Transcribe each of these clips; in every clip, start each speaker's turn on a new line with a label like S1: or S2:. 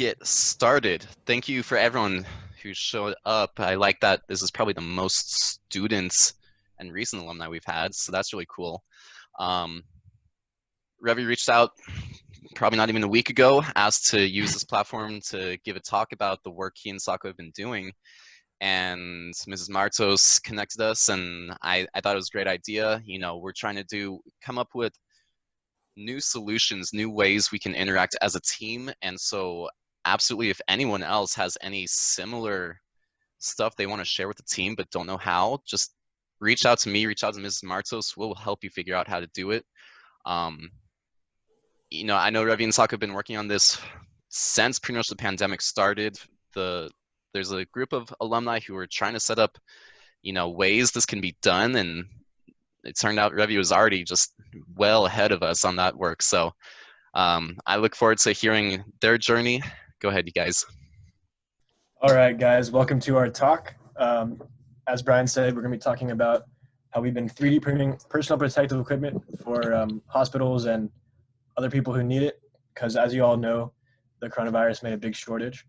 S1: get started. Thank you for everyone who showed up. I like that this is probably the most students and recent alumni we've had, so that's really cool. Ravi reached out probably not even a week ago, asked to use this platform to give a talk about the work he and Sako have been doing. And Mrs. Martos connected us, and I thought it was a great idea. You know, we're trying to come up with new solutions, new ways we can interact as a team. And so absolutely, if anyone else has any similar stuff they want to share with the team but don't know how, just reach out to me, reach out to Mrs. Martos. We'll help you figure out how to do it. You know, I know Ravi and Sako have been working on this since pretty much the pandemic started. There's a group of alumni who are trying to set up, you know, ways this can be done, and it turned out Ravi was already just well ahead of us on that work. So I look forward to hearing their journey. Go ahead, you guys.
S2: All right, guys, welcome to our talk. As Brian said, we're going to be talking about how we've been 3D printing personal protective equipment for hospitals and other people who need it, because as you all know, the coronavirus made a big shortage.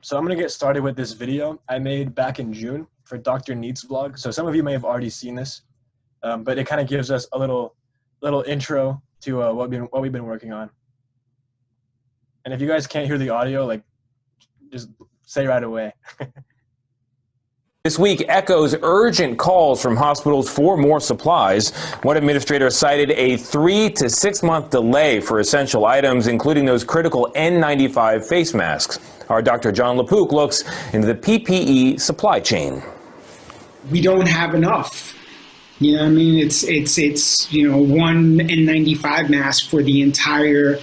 S2: So I'm going to get started with this video I made back in June for Dr. Needs vlog. So some of you may have already seen this, but it kind of gives us a little intro to what we've been working on. And if you guys can't hear the audio, like, just say right away.
S3: This week echoes urgent calls from hospitals for more supplies. One administrator cited a 3 to 6 month delay for essential items, including those critical N95 face masks. Our Dr. John LaPook looks into the PPE supply chain.
S4: We don't have enough. You know what I mean? It's you know, one N95 mask for the entire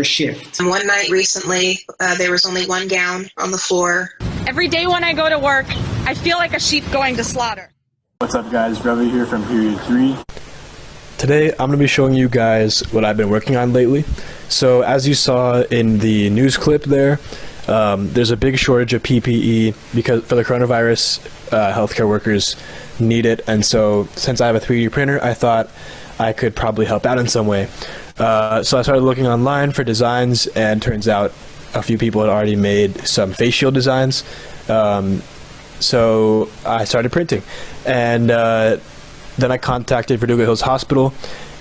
S4: shift.
S5: And one night recently, there was only one gown on the floor.
S6: Every day when I go to work, I feel like a sheep going to slaughter.
S7: What's up, guys? Ravi here from Period 3.
S2: Today, I'm going to be showing you guys what I've been working on lately. So as you saw in the news clip there, there's a big shortage of PPE because for the coronavirus, healthcare workers need it. And so since I have a 3D printer, I thought I could probably help out in some way. So I started looking online for designs, and turns out a few people had already made some face shield designs. So I started printing, and then I contacted Verdugo Hills Hospital,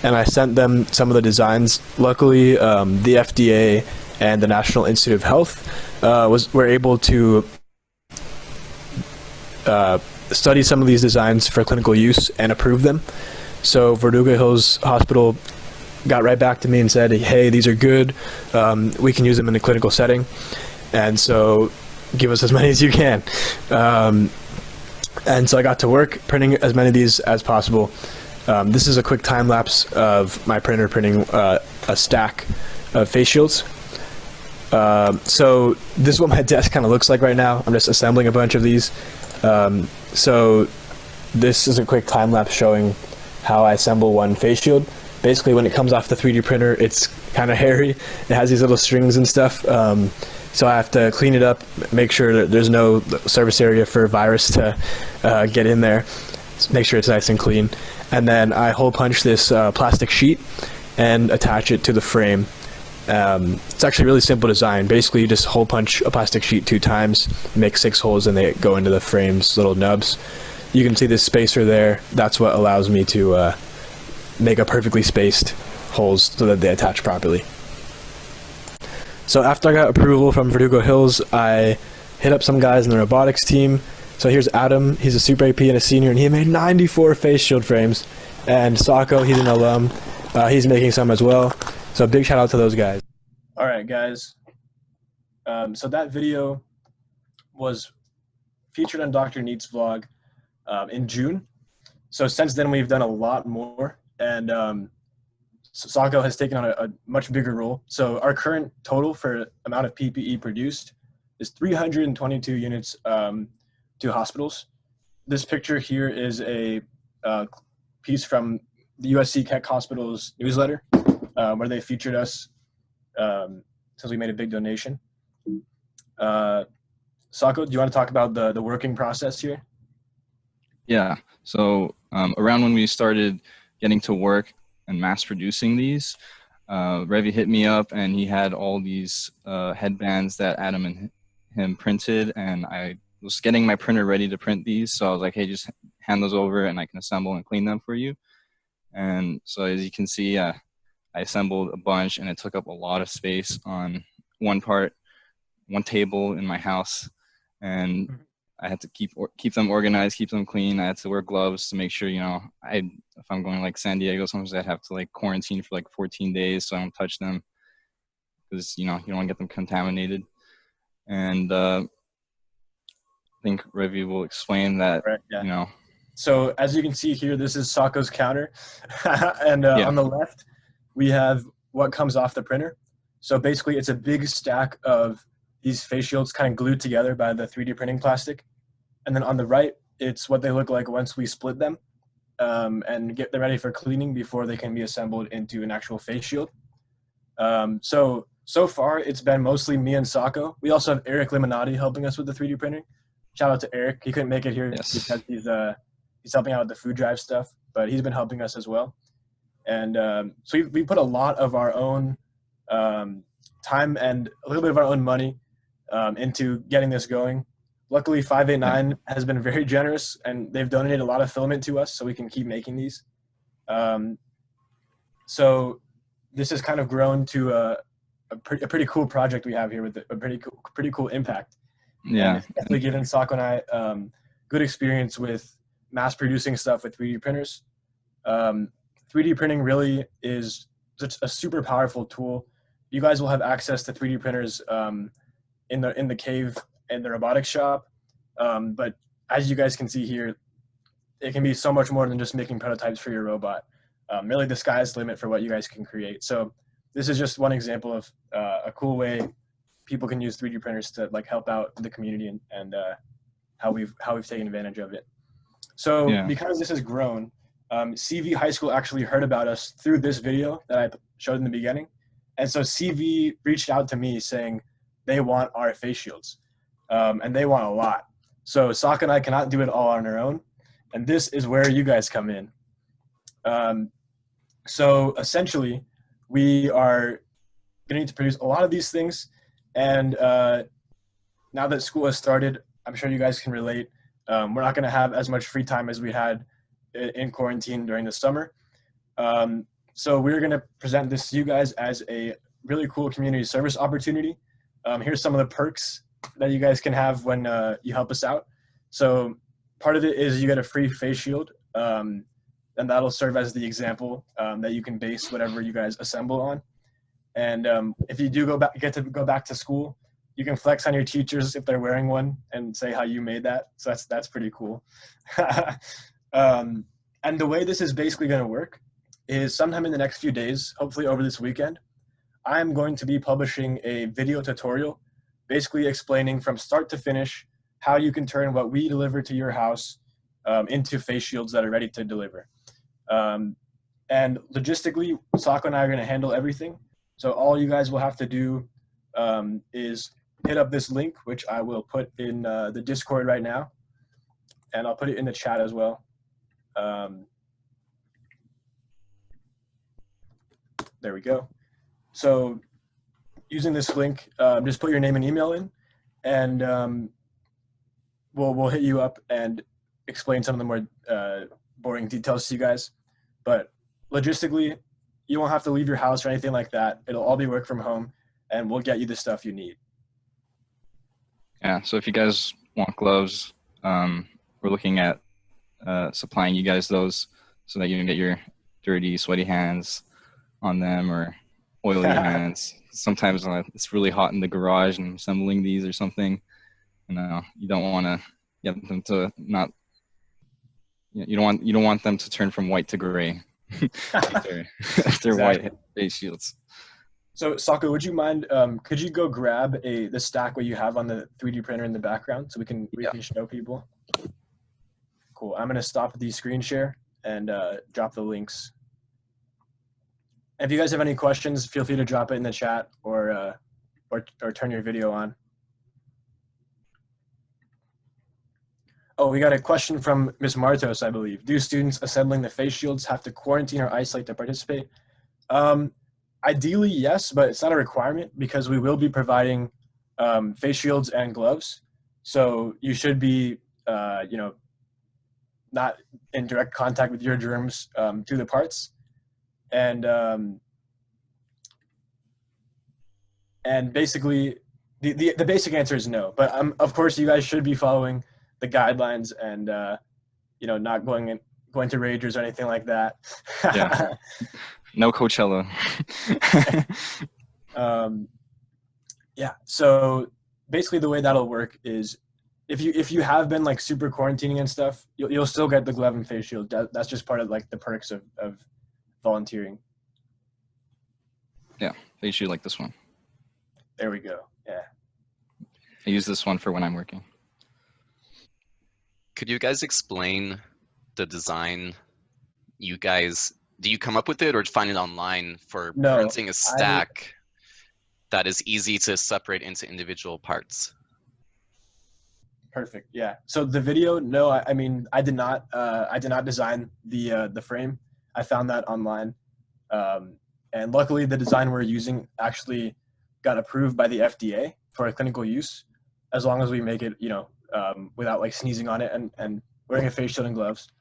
S2: and I sent them some of the designs. Luckily, the FDA and the National Institute of Health were able to study some of these designs for clinical use and approve them. So Verdugo Hills Hospital got right back to me and said, hey, these are good. We can use them in a clinical setting. And so give us as many as you can. And so I got to work printing as many of these as possible. This is a quick time lapse of my printer printing a stack of face shields. So this is what my desk kind of looks like right now. I'm just assembling a bunch of these. So this is a quick time lapse showing how I assemble one face shield. Basically, when it comes off the 3D printer, it's kind of hairy. It has these little strings and stuff. So I have to clean it up, make sure that there's no surface area for a virus to get in there. Make sure it's nice and clean. And then I hole punch this plastic sheet and attach it to the frame. It's actually a really simple design. Basically, you just hole punch a plastic sheet 2 times, make 6 holes, and they go into the frame's little nubs. You can see this spacer there. That's what allows me to make a perfectly spaced holes so that they attach properly. So after I got approval from Verdugo Hills, I hit up some guys in the robotics team. So here's Adam, he's a super AP and a senior, and he made 94 face shield frames. And Sako, he's an alum, he's making some as well. So big shout out to those guys. All right, guys. So that video was featured on Dr. Needs vlog in June. So since then, we've done a lot more. And Sako has taken on a much bigger role. So our current total for amount of PPE produced is 322 units to hospitals. This picture here is a piece from the USC Keck Hospital's newsletter where they featured us since we made a big donation. Sako, do you want to talk about the working process here?
S8: Yeah, so around when we started getting to work and mass producing these, Ravi hit me up, and he had all these headbands that Adam and him printed, and I was getting my printer ready to print these, so I was like, hey, just hand those over and I can assemble and clean them for you. And so as you can see, I assembled a bunch, and it took up a lot of space on one table in my house, and I had to keep them organized, keep them clean. I had to wear gloves to make sure, if I'm going like San Diego, sometimes I'd have to like quarantine for like 14 days so I don't touch them, because you don't want to get them contaminated. And I think Ravi will explain that.
S2: Right, yeah. So as you can see here, this is Sako's counter, and on the left we have what comes off the printer. So basically, it's a big stack of these face shields kind of glued together by the 3D printing plastic. And then on the right, it's what they look like once we split them and get them ready for cleaning before they can be assembled into an actual face shield. So far, it's been mostly me and Sako. We also have Eric Limonati helping us with the 3D printing. Shout out to Eric. He couldn't make it here because he's helping out with the food drive stuff, but he's been helping us as well. And so we put a lot of our own time and a little bit of our own money into getting this going. Luckily, 589 has been very generous, and they've donated a lot of filament to us so we can keep making these. So this has kind of grown to a pretty cool project we have here with a pretty cool impact.
S8: Yeah.
S2: And it's definitely given Sako and I good experience with mass producing stuff with 3D printers. 3D printing really is just a super powerful tool. You guys will have access to 3D printers in the cave in the robotics shop, but as you guys can see here, it can be so much more than just making prototypes for your robot. Really, the sky's the limit for what you guys can create. So this is just one example of a cool way people can use 3D printers to like help out the community and how we've taken advantage of it. So because this has grown, CV High School actually heard about us through this video that I showed in the beginning. And so CV reached out to me saying they want our face shields, and they want a lot. So Sako and I cannot do it all on our own, and this is where you guys come in. So essentially, we are going to need to produce a lot of these things, and now that school has started, I'm sure you guys can relate. We're not going to have as much free time as we had in quarantine during the summer. So we're going to present this to you guys as a really cool community service opportunity. Here's some of the perks that you guys can have when you help us out. So part of it is you get a free face shield, and that'll serve as the example that you can base whatever you guys assemble on. And if you do get to go back to school, you can flex on your teachers if they're wearing one and say how you made that. So that's pretty cool. And the way this is basically going to work is sometime in the next few days, hopefully over this weekend, I'm going to be publishing a video tutorial basically explaining from start to finish how you can turn what we deliver to your house into face shields that are ready to deliver. And logistically, Sako and I are going to handle everything. So all you guys will have to do is hit up this link, which I will put in the Discord right now, and I'll put it in the chat as well. There we go. So using this link, just put your name and email in, and we'll hit you up and explain some of the more boring details to you guys. But logistically, you won't have to leave your house or anything like that. It'll all be work from home, and we'll get you the stuff you need.
S8: Yeah, so if you guys want gloves, we're looking at supplying you guys those so that you can get your dirty, sweaty hands on them, or oily hands. Sometimes it's really hot in the garage and assembling these or something. You don't want to get them to not. You don't want them to turn from white to gray. if they're white face shields.
S2: So Sako, would you mind? Could you go grab the stack what you have on the 3D printer in the background so we can show people? Cool. I'm gonna stop the screen share and drop the links. If you guys have any questions, feel free to drop it in the chat or turn your video on. Oh, we got a question from Ms. Martos, I believe. Do students assembling the face shields have to quarantine or isolate to participate? Ideally, yes, but it's not a requirement because we will be providing face shields and gloves. So you should be, not in direct contact with your germs through the parts. And basically, the basic answer is no. But of course, you guys should be following the guidelines and not going to ragers or anything like that.
S8: Yeah. No Coachella.
S2: Yeah. So basically, the way that'll work is if you have been like super quarantining and stuff, you'll still get the glove and face shield. That's just part of like the perks of volunteering.
S8: Yeah, face shield like this one.
S2: There we go. Yeah.
S8: I use this one for when I'm working.
S1: Could you guys explain the design? Do you come up with it or find it online for printing a stack that is easy to separate into individual parts?
S2: Perfect. Yeah. So the video, no, I mean, I did not design the frame. I found that online, and luckily the design we're using actually got approved by the FDA for clinical use, as long as we make it, without like sneezing on it and wearing a face shield and gloves.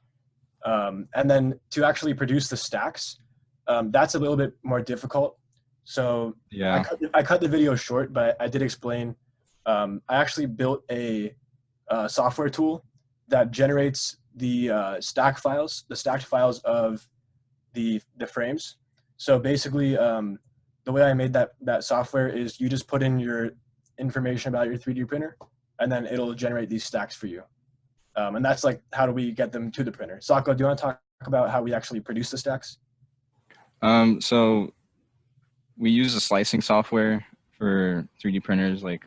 S2: And then to actually produce the stacks, that's a little bit more difficult. So
S8: yeah,
S2: I cut the video short, but I did explain. I actually built a software tool that generates the stacked files of the frames. So basically, the way I made that software is you just put in your information about your 3D printer, and then it'll generate these stacks for you. And that's like, how do we get them to the printer? Sako, do you want to talk about how we actually produce the stacks?
S8: So we use a slicing software for 3D printers, like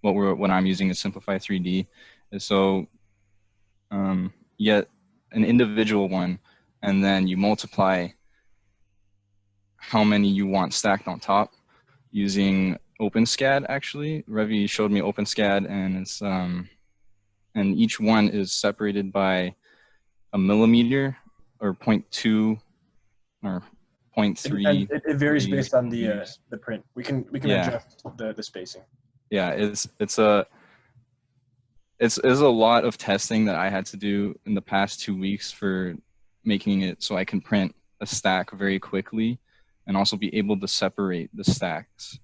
S8: what I'm using is Simplify 3D. And so you get an individual one, and then you multiply how many you want stacked on top using OpenSCAD. Actually, Ravi showed me OpenSCAD, and it's and each one is separated by a millimeter or 0.2 or 0.3.
S2: It varies based on the print. We can adjust the spacing.
S8: Yeah, it's a lot of testing that I had to do in the past 2 weeks for making it so I can print a stack very quickly and also be able to separate the stacks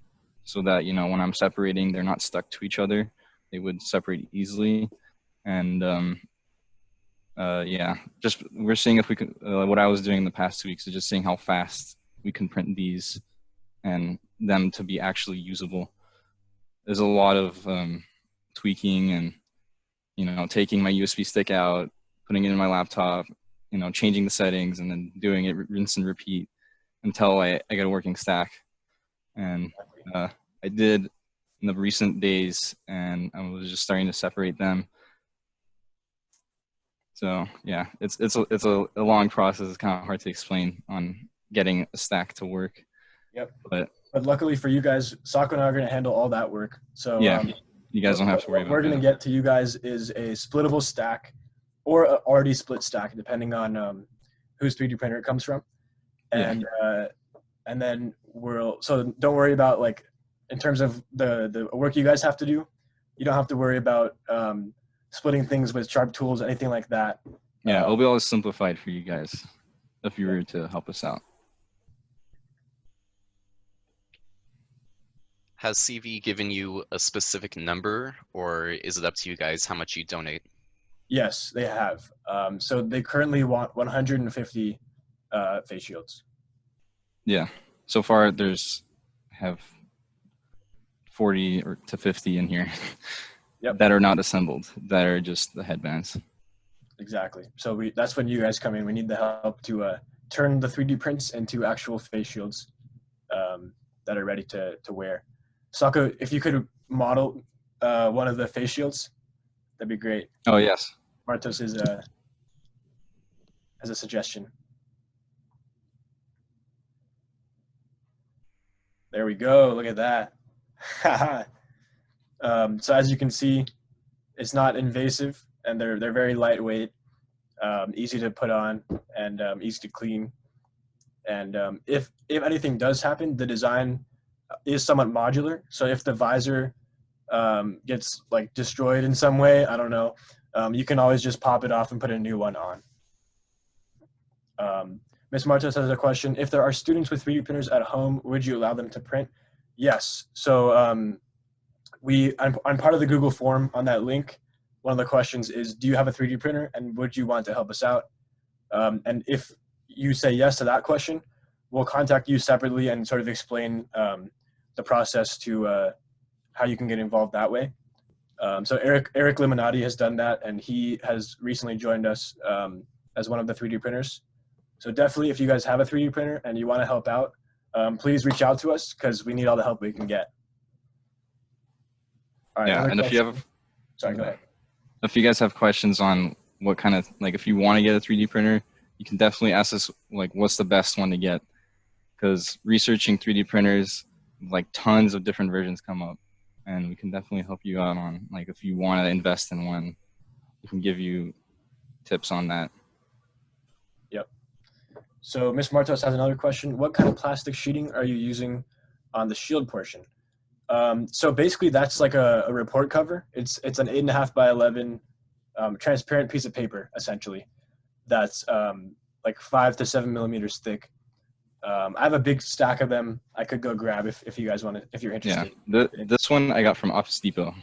S8: so that, when I'm separating, they're not stuck to each other. They would separate easily. And just we're seeing if we could, what I was doing in the past 2 weeks is just seeing how fast we can print these and them to be actually usable. There's a lot of tweaking and, taking my USB stick out, putting it in my laptop, changing the settings, and then doing it rinse and repeat until I get a working stack. And I did in the recent days, and I was just starting to separate them. So yeah, it's a long process. It's kind of hard to explain on getting a stack to work.
S2: Yep.
S8: But
S2: luckily for you guys, Sako and I are going to handle all that work. So
S8: yeah, you guys don't have to worry about it.
S2: What we're going to get to you guys is a splittable stack or an already split stack, depending on whose 3D printer it comes from. And and then so don't worry about, like, in terms of the work you guys have to do, you don't have to worry about splitting things with sharp tools, anything like that.
S8: Yeah, it'll be all simplified for you guys if you were to help us out.
S1: Has CV given you a specific number, or is it up to you guys how much you donate?
S2: Yes, they have. So they currently want 150 face shields.
S8: Yeah. So far, have 40 to 50 in here. Yep. That are not assembled, that are just the headbands.
S2: Exactly. So that's when you guys come in. We need the help to turn the 3D prints into actual face shields that are ready to wear. Sako, if you could model one of the face shields, that'd be great.
S8: Oh, yes.
S2: Martos has a suggestion. There we go. Look at that. So as you can see, it's not invasive, and they're very lightweight, easy to put on, and easy to clean. And if anything does happen, the design is somewhat modular. So if the visor gets like destroyed in some way, I don't know, you can always just pop it off and put a new one on. Ms. Martos has a question. If there are students with 3D printers at home, would you allow them to print? Yes. So I'm part of the Google form on that link. One of the questions is, do you have a 3D printer and would you want to help us out? And if you say yes to that question, we'll contact you separately and sort of explain the process to how you can get involved that way. So Eric Limonati has done that, and he has recently joined us as one of the 3D printers. So definitely, if you guys have a 3D printer and you want to help out, please reach out to us because we need all the help we can get. All right,
S8: yeah, and if you have,
S2: sorry, go ahead.
S8: If you guys have questions on what kind of, like, if you want to get a 3D printer, you can definitely ask us, like, what's the best one to get? Because researching 3D printers, like, tons of different versions come up, and we can definitely help you out on, like, if you want to invest in one, we can give you tips on that.
S2: Yep. So Ms. Martos has another question. What kind of plastic sheeting are you using on the shield portion? So basically that's like a report cover. It's an 8.5 by 11 transparent piece of paper, essentially. That's like 5 to 7 millimeters thick. I have a big stack of them. I could go grab if you guys want to, if you're interested.
S8: Yeah, this one I got from Office Depot.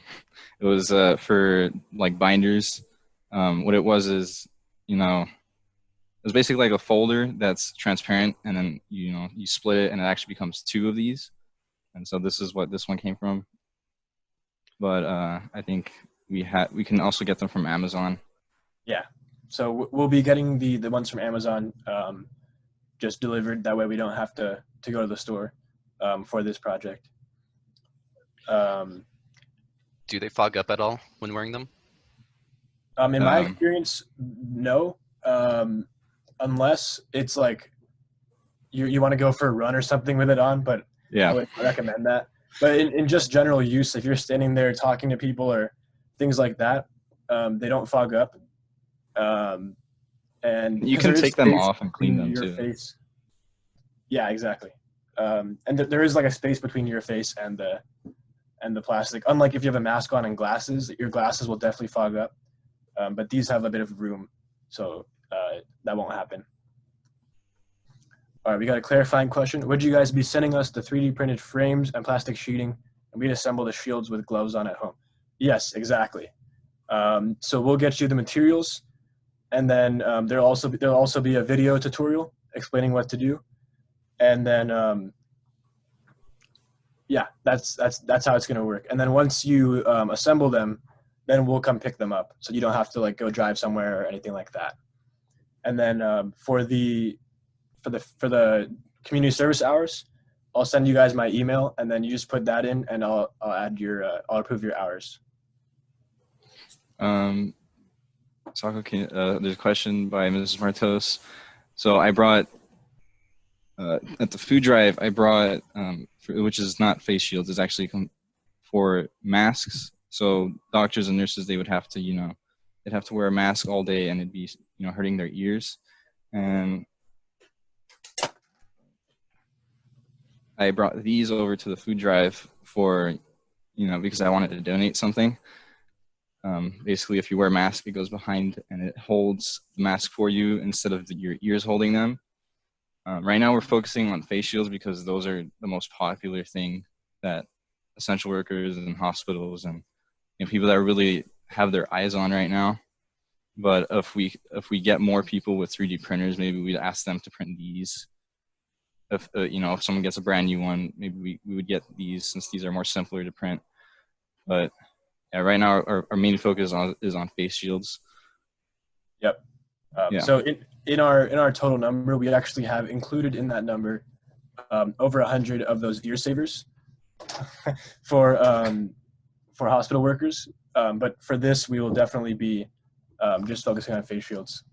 S8: It was for like binders. What it was is, you know, it was basically like a folder that's transparent, and then you split it, and it actually becomes 2 of these. And so this is what this one came from. But I think we can also get them from Amazon.
S2: Yeah. So we'll be getting the ones from Amazon just delivered. That way we don't have to go to the store for this project.
S1: Do they fog up at all when wearing them?
S2: In my experience, no. Unless it's like you want to go for a run or something with it on, but
S8: yeah,
S2: I would recommend that. But in just general use, if you're standing there talking to people or things like that, they don't fog up. And
S8: you can take them off and clean them too.
S2: Face. Yeah, exactly. And there is like a space between your face and the plastic. Unlike if you have a mask on and glasses, your glasses will definitely fog up. But these have a bit of room, so that won't happen. All right, we got a clarifying question. Would you guys be sending us the 3D printed frames and plastic sheeting, and we'd assemble the shields with gloves on at home? Yes, exactly. So we'll get you the materials, and then there'll also be a video tutorial explaining what to do, and then yeah, that's how it's gonna work. And then once you assemble them, then we'll come pick them up, so you don't have to like go drive somewhere or anything like that. And then for the community service hours, I'll send you guys my email, and then you just put that in, and I'll add I'll approve your hours.
S8: Sako, there's a question by Mrs. Martos. So I brought at the food drive, I brought which is not face shields, it's actually for masks. So doctors and nurses, they would have to they'd have to wear a mask all day, and it'd be hurting their ears. And I brought these over to the food drive for, because I wanted to donate something. Basically, if you wear a mask, it goes behind and it holds the mask for you instead of your ears holding them. Right now, we're focusing on face shields because those are the most popular thing that essential workers and hospitals and people that really have their eyes on right now. But if we get more people with 3D printers, maybe we'd ask them to print these. If if someone gets a brand new one, maybe we would get these, since these are more simpler to print. But yeah, right now our main focus is on face shields.
S2: Yep.
S8: Yeah.
S2: So in our total number, we actually have included in that number over 100 of those ear savers for hospital workers. But for this, we will definitely be just focusing on face shields.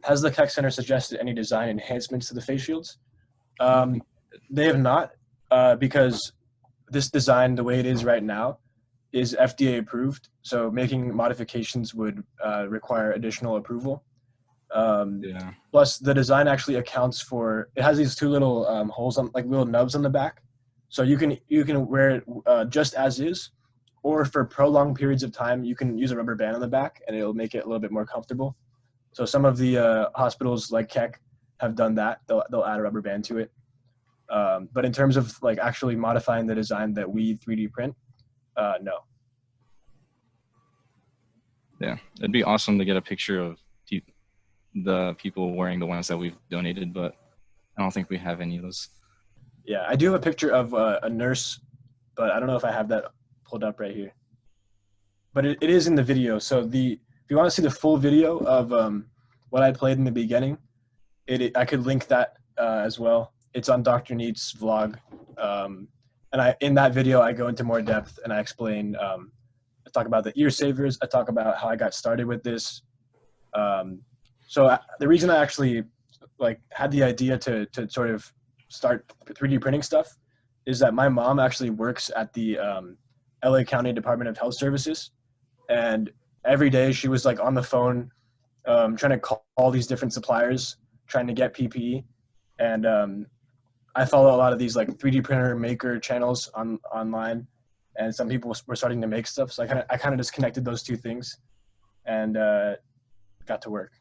S2: Has the Tech Center suggested any design enhancements to the face shields? They have not, because this design, the way it is right now, is FDA approved. So making modifications would require additional approval.
S8: Yeah.
S2: Plus, the design actually accounts for, it has these two little holes on, like little nubs on the back, so you can wear it just as is, or for prolonged periods of time, you can use a rubber band on the back, and it'll make it a little bit more comfortable. So some of the hospitals like Keck have done that. They'll add a rubber band to it. But in terms of like actually modifying the design that we 3D print, no.
S8: Yeah, it'd be awesome to get a picture of the people wearing the ones that we've donated, but I don't think we have any of those.
S2: Yeah, I do have a picture of a nurse, but I don't know if I have that pulled up right here. But it is in the video. So if you want to see the full video of what I played in the beginning, I could link that as well. It's on Dr. Neat's vlog, and in that video I go into more depth and I explain. I talk about the ear savers. I talk about how I got started with this. The reason I actually had the idea to sort of start 3D printing stuff is that my mom actually works at the LA County Department of Health Services, and every day she was like on the phone trying to call all these different suppliers trying to get PPE, and I follow a lot of these like 3D printer maker channels online, and some people were starting to make stuff, so I kind of just connected those two things and got to work.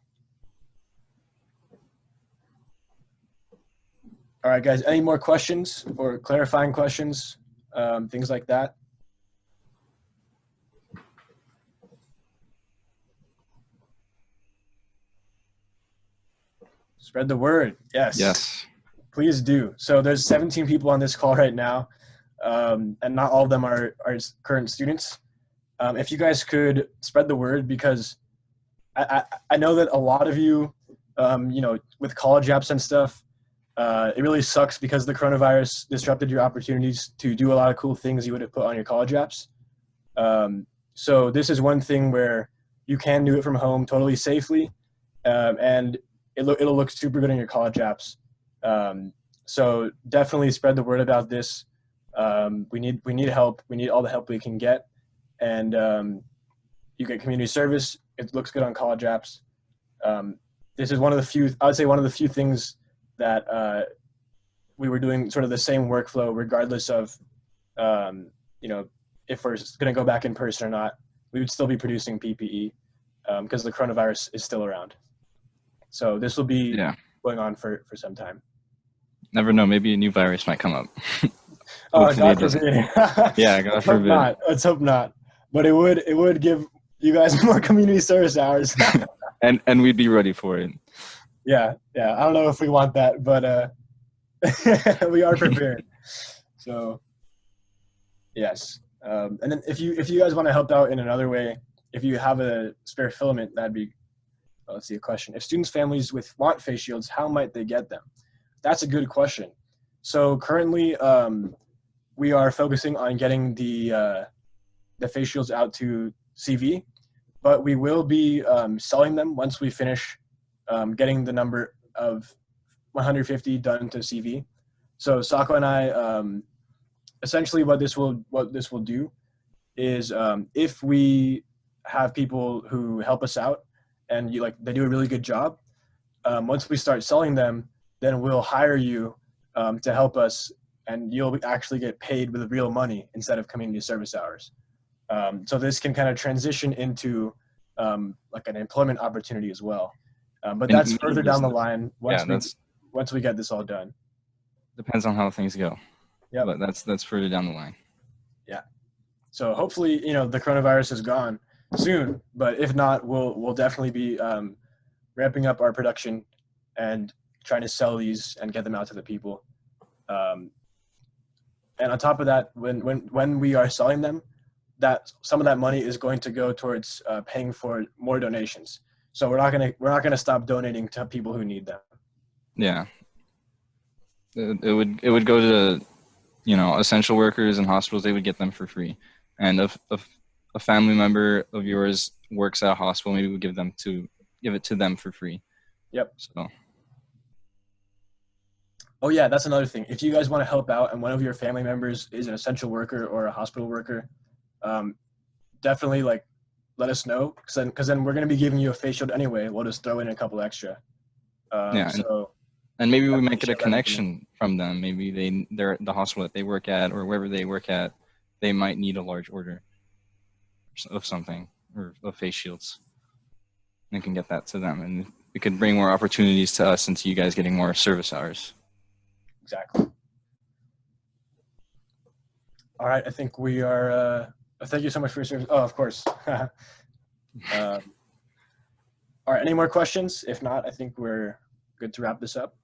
S2: All right, guys, any more questions or clarifying questions, things like that? Spread the word. Yes.
S8: Yes.
S2: Please do. So there's 17 people on this call right now, and not all of them are current students. If you guys could spread the word, because I know that a lot of you, with college apps and stuff, it really sucks because the coronavirus disrupted your opportunities to do a lot of cool things you would have put on your college apps. So this is one thing where you can do it from home totally safely, and it'll look super good on your college apps. So definitely spread the word about this. We need help. We need all the help we can get, and you get community service. It looks good on college apps. This is one of the few things that we were doing sort of the same workflow regardless of if we're going to go back in person or not. We would still be producing PPE because the coronavirus is still around. So this will be going on for some time.
S8: Never know, maybe a new virus might come up.
S2: Oh, God forbid.
S8: Yeah, God forbid.
S2: Let's hope not. But it would give you guys more community service hours.
S8: and we'd be ready for it.
S2: Yeah. I don't know if we want that, but we are prepared. So, yes. And then if you guys want to help out in another way, if you have a spare filament, that'd be. Let's see a question. If students' families want face shields, how might they get them? That's a good question. So currently, we are focusing on getting the face shields out to CV, but we will be selling them once we finish getting the number of 150 done to CV. So Sako and I, essentially what this will do is if we have people who help us out and they do a really good job, once we start selling them, then we'll hire you to help us, and you'll actually get paid with real money instead of community service hours. So this can kind of transition into like an employment opportunity as well. But that's further down the line once we get this all done.
S8: Depends on how things go.
S2: Yeah,
S8: but that's further down the line.
S2: Yeah. So hopefully, the coronavirus is gone soon, but if not, we'll definitely be ramping up our production and trying to sell these and get them out to the people. And on top of that, when we are selling them, that some of that money is going to go towards paying for more donations. So we're not gonna stop donating to people who need them.
S8: Yeah. It would go to essential workers and hospitals. They would get them for free. And if a family member of yours works at a hospital, maybe we give it to them for free.
S2: Yep.
S8: So.
S2: Oh yeah, that's another thing. If you guys want to help out and one of your family members is an essential worker or a hospital worker, definitely let us know, because then we're going to be giving you a face shield anyway. We'll just throw in a couple extra.
S8: Yeah,
S2: So
S8: and maybe we
S2: definitely
S8: might get
S2: share
S8: a
S2: that
S8: connection from them. Maybe they're at the hospital that they work at or wherever they work at. They might need a large order of something or of face shields. And can get that to them, and we could bring more opportunities to us and to you guys getting more service hours.
S2: Exactly. All right, I think we are. Thank you so much for your service. Oh, of course. All right, any more questions? If not, I think we're good to wrap this up.